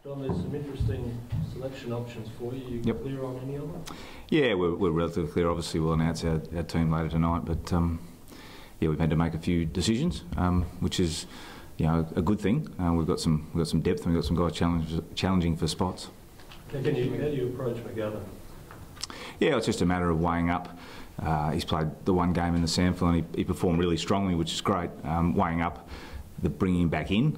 Don, there's some interesting selection options for you. You clear on any of them? Yeah, we're relatively clear. Obviously, we'll announce our team later tonight, but yeah, we've had to make a few decisions, which is, you know, a good thing. We've got some depth, and we've got some guys challenging for spots. How do you approach McGovern? Yeah, it's just a matter of weighing up. He's played the one game in the sample and he performed really strongly, which is great. Weighing up the bringing him back in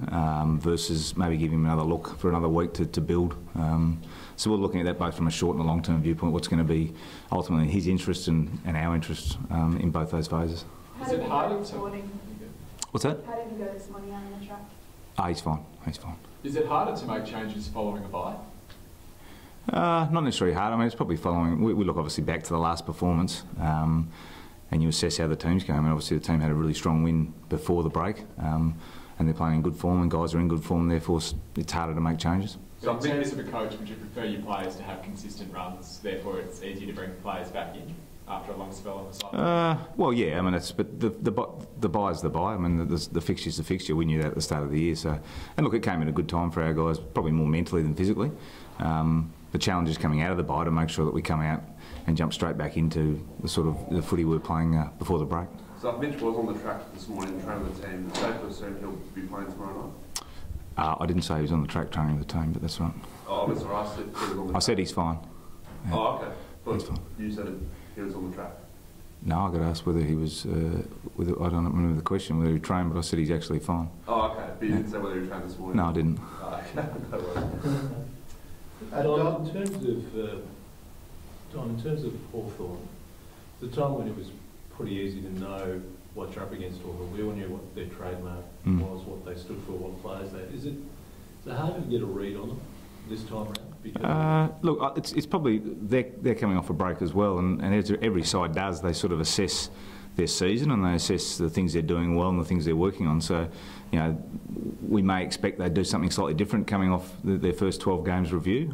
versus maybe giving him another look for another week to build. So we're looking at that both from a short and a long-term viewpoint, what's going to be ultimately his interest and our interest in both those phases. How did he go this morning? What's that? How did he go this morning out on the track? He's fine. He's fine. Is it harder to make changes following a bye? Not necessarily hard. I mean, it's probably following. We look obviously back to the last performance, and you assess how the team's going. And obviously, the team had a really strong win before the break, and they're playing in good form, and guys are in good form. Therefore, it's harder to make changes. So, in terms of a coach, would you prefer your players to have consistent runs? Therefore, it's easier to bring players back in after a long spell on the side. Well, yeah. I mean, but the bye's the bye. I mean, the fixture's the fixture. We knew that at the start of the year. So, and look, it came at a good time for our guys, probably more mentally than physically. The challenge is coming out of the bye to make sure that we come out and jump straight back into the sort of the footy we were playing before the break. So Mitch was on the track this morning training the team. It's safe to assume he'll be playing tomorrow night? I didn't say he was on the track training the team, but that's right. Oh, that's right. I said he was on the track. I said he's fine. Yeah. Oh, okay. But he's fine. You said he was on the track? No, I got asked whether he was, I don't remember the question, whether he trained, but I said he's actually fine. Oh, okay. But you didn't say whether he trained this morning? No, I didn't. Oh, okay. No worries. Don, in terms of Hawthorn, the time when it was pretty easy to know what you're up against, or we all knew what their trademark was, what they stood for, what players they had. Is it harder to get a read on them this time around? Look, it's probably they're coming off a break as well, and as every side does, they sort of assess their season and they assess the things they're doing well and the things they're working on. So, you know, we may expect they do something slightly different coming off their first 12 games review,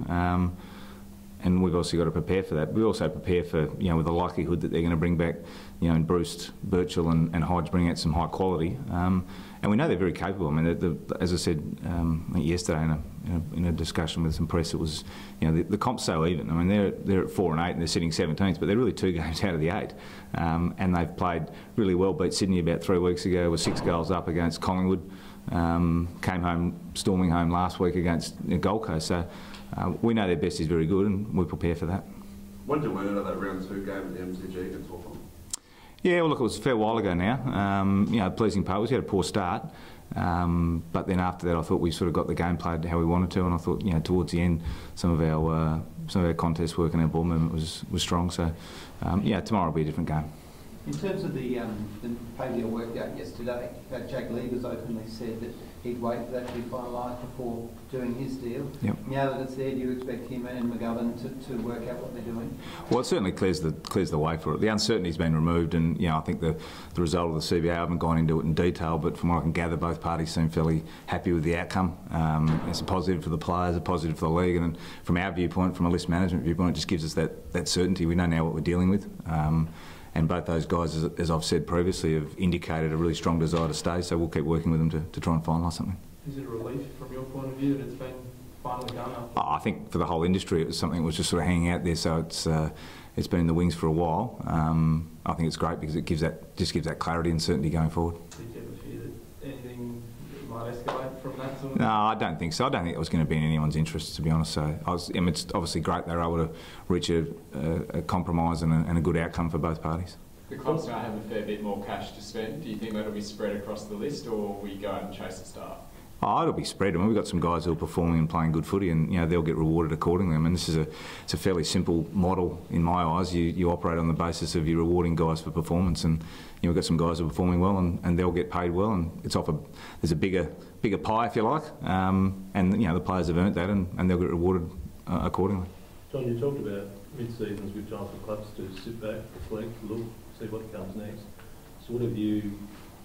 and we've also got to prepare for that. We also prepare for, you know, with the likelihood that they're going to bring back, you know, in Bruce, Birchall and Hodge bring out some high quality, and we know they're very capable. I mean, as I said I think yesterday in a discussion with some press, it was, you know, the comp's so even. I mean, they're at 4 and 8 and they're sitting 17th, but they're really 2 games out of the 8, and they've played really well. Beat Sydney about 3 weeks ago, with 6 goals up against Collingwood. Came home, storming home last week against Gold Coast. So we know their best is very good, and we prepare for that. What did you learn out of that round 2 game at the MCG against Hawthorn? Yeah, well, look, it was a fair while ago now. You know, pleasing part was we had a poor start, but then after that, I thought we sort of got the game played how we wanted to, and I thought, you know, towards the end, some of our contest work and our ball movement was strong. So, yeah, tomorrow will be a different game. In terms of the Pyke workout yesterday, Jack Lever's openly said that he'd wait for that to be finalised before doing his deal. Yep. Now that it's there, do you expect him and McGovern to work out what they're doing? Well, it certainly clears the way for it. The uncertainty's been removed, and, you know, I think the result of the CBA, I haven't gone into it in detail, but from what I can gather, both parties seem fairly happy with the outcome. It's a positive for the players, a positive for the league, and from our viewpoint, from a list management viewpoint, it just gives us that certainty. We know now what we're dealing with. And both those guys, as I've said previously, have indicated a really strong desire to stay, so we'll keep working with them to try and finalise something. Is it a relief from your point of view that it's been finally done? I think for the whole industry it was something that was just sort of hanging out there, so it's been in the wings for a while. I think it's great because it gives that clarity and certainty going forward. Did you ever fear that anything might escalate from that sort of? No, I don't think so. I don't think it was going to be in anyone's interest, to be honest. So I mean, it's obviously great they were able to reach a compromise and a good outcome for both parties. The clubs now have a fair bit more cash to spend. Do you think that'll be spread across the list, or will you go out and chase the start? Oh, it'll be spread. I mean, we've got some guys who are performing and playing good footy, and, you know, they'll get rewarded accordingly. I mean, it's a fairly simple model in my eyes. You operate on the basis of you rewarding guys for performance, and, you know, we've got some guys who are performing well, and they'll get paid well, and there's a bigger pie, if you like, and, you know, the players have earned that, and they'll get rewarded accordingly. John, you talked about mid-seasons with time for clubs to sit back, reflect, look, see what comes next. So what have you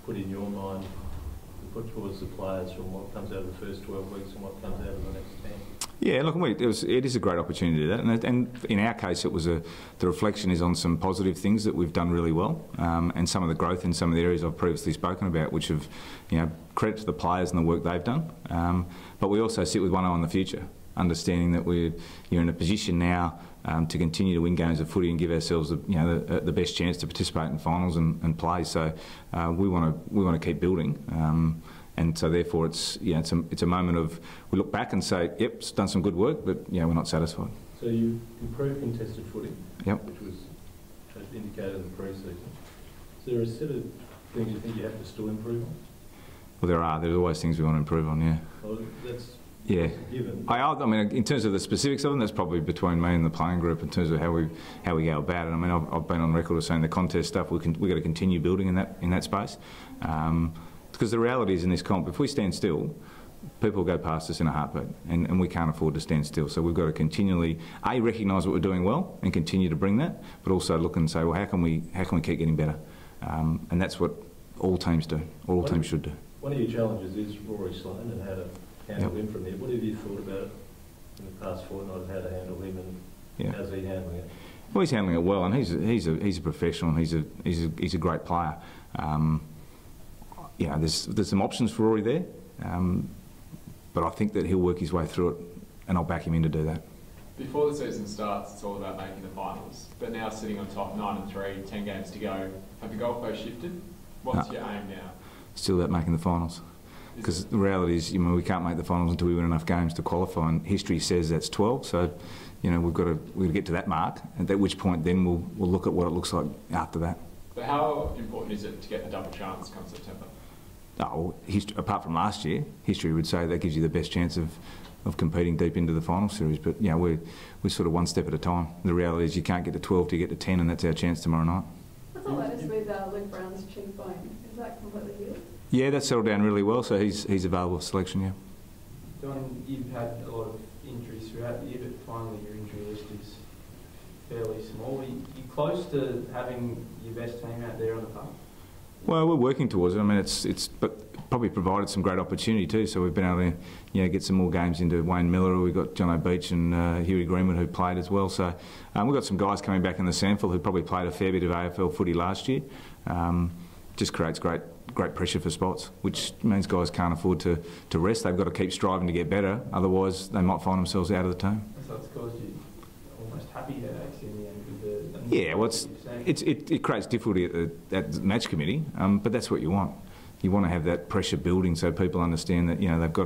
put in your mind to put towards the players from what comes out of the first 12 weeks and what comes out of the next 10? Yeah, look, it is a great opportunity to do that, and in our case, the reflection is on some positive things that we've done really well, and some of the growth in some of the areas I've previously spoken about, which have, credit to the players and the work they've done. But we also sit with one eye on the future, understanding that you're in a position now to continue to win games of footy and give ourselves the best chance to participate in finals and play. So we want to keep building. And so therefore it's a moment of, we look back and say, yep, it's done some good work, but we're not satisfied. So you improved contested footy, yep, which was indicated in the pre-season. Is there a set of things you think you have to still improve on? Well, there's always things we want to improve on, yeah. Well, that's yeah. given. I mean, in terms of the specifics of them, that's probably between me and the playing group in terms of how we go about it. I mean, I've been on record as saying the contest stuff we've got to continue building in that space. Because the reality is in this comp, if we stand still, people will go past us in a heartbeat, and we can't afford to stand still. So we've got to continually recognise what we're doing well and continue to bring that, but also look and say, well, how can we keep getting better? And that's what all teams do. All teams should do. One of your challenges is Rory Sloane and how to handle him from there. What have you thought about it in the past fortnight of how to handle him, and how's he handling it? Well, he's handling it well, and he's a professional, and he's a great player. There's some options for Rory there, but I think that he'll work his way through it, and I'll back him in to do that. Before the season starts, it's all about making the finals. But now sitting on top, 9-3, 10 games to go, have the goalposts shifted? What's your aim now? Still about making the finals. Because the reality is, we can't make the finals until we win enough games to qualify, and history says that's 12. So, we've got to get to that mark, and at which point then we'll look at what it looks like after that. But how important is it to get the double chance come September? Oh, apart from last year, history would say that gives you the best chance of competing deep into the final series. But we're sort of one step at a time. The reality is you can't get to 12 to get to 10, and that's our chance tomorrow night. What's the latest with Luke Brown's cheekbone? Is that completely healed? Yeah, that's settled down really well. So he's available for selection. Yeah. Don, you've had a lot of injuries throughout the year, but finally your injury list is fairly small. Are you close to having your best team out there on the park? Well, we're working towards it. I mean, but probably provided some great opportunity too. So we've been able to, get some more games into Wayne Miller. We've got John O'Beach and Huey Greenwood who played as well. So we've got some guys coming back in the sample who probably played a fair bit of AFL footy last year. Just creates great pressure for spots, which means guys can't afford to rest. They've got to keep striving to get better. Otherwise, they might find themselves out of the team. So it's caused you almost happy headaches in the end with yeah, well, it creates difficulty at the match committee, but that's what you want. You want to have that pressure building so people understand that they've got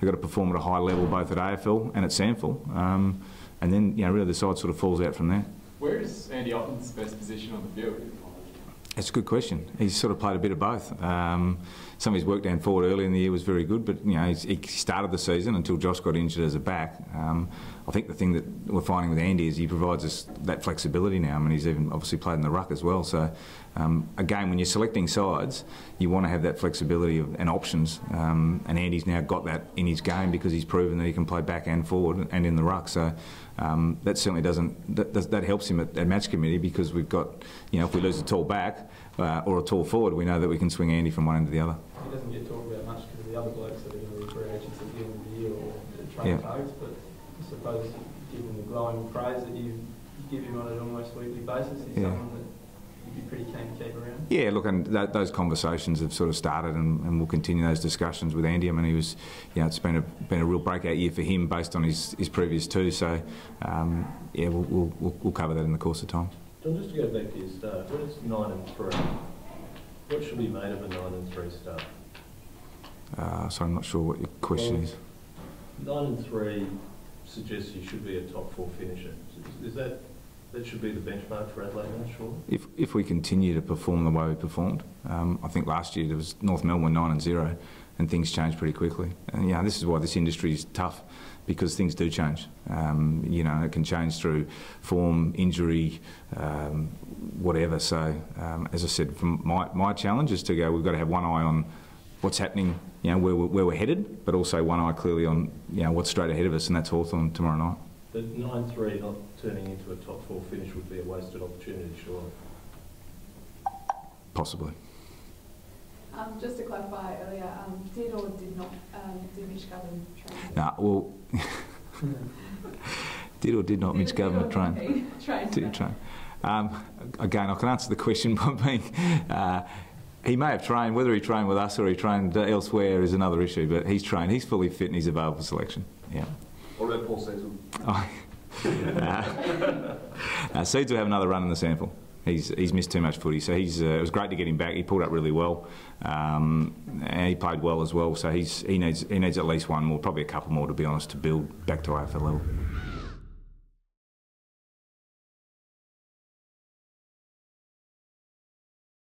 to perform at a high level both at AFL and at SANFL, and then really the side sort of falls out from there. Where is Andy Otten's best position on the field? That's a good question. He's sort of played a bit of both. Some of his work down forward early in the year was very good, but he started the season until Josh got injured as a back. I think the thing that we're finding with Andy is he provides us that flexibility now. I mean, he's even obviously played in the ruck as well. So again, when you're selecting sides, you want to have that flexibility and options. And Andy's now got that in his game because he's proven that he can play back and forward and in the ruck. So that certainly that helps him at match committee because we've got, if we lose a tall back or a tall forward, we know that we can swing Andy from one end to the other. He doesn't get talked about much because of the other blokes that are going to be free agents at the end of the year or trade codes, but I suppose given the glowing praise that you give him on an almost weekly basis, he's someone that you'd be pretty keen to keep around. Yeah, look, and those conversations have sort of started, and we'll continue those discussions with Andy. I mean, he was, it's been a real breakout year for him based on his previous two. So, we'll cover that in the course of time. John, just to go back to your start, when it's 9-3, what should be made of a 9-3 start? So I'm not sure what your question is. 9-3 suggests you should be a top 4 finisher. Is that should be the benchmark for Adelaide now, surely? If we continue to perform the way we performed, I think last year there was North Melbourne 9-0, and things changed pretty quickly. And this is why this industry is tough, because things do change. It can change through form, injury, whatever. So, as I said, from my challenge is to go. We've got to have one eye on what's happening, where we're headed, but also one eye clearly on what's straight ahead of us, and that's Hawthorn tomorrow night. But 9-3 not turning into a top 4 finish would be a wasted opportunity, surely. Possibly. Just to clarify earlier, did or did not Mitch Govan train? Well, Did or did not Mitch Governor train? Trained. Did he train? Again, I can answer the question by being, he may have trained. Whether he trained with us or he trained elsewhere is another issue, but he's trained. He's fully fit and he's available for selection. Yeah. What about Paul Season? Seeds will have another run in the sample. He's missed too much footy, so it was great to get him back. He pulled up really well, and he played well as well. So he needs at least one more, probably a couple more, to be honest, to build back to AFL level.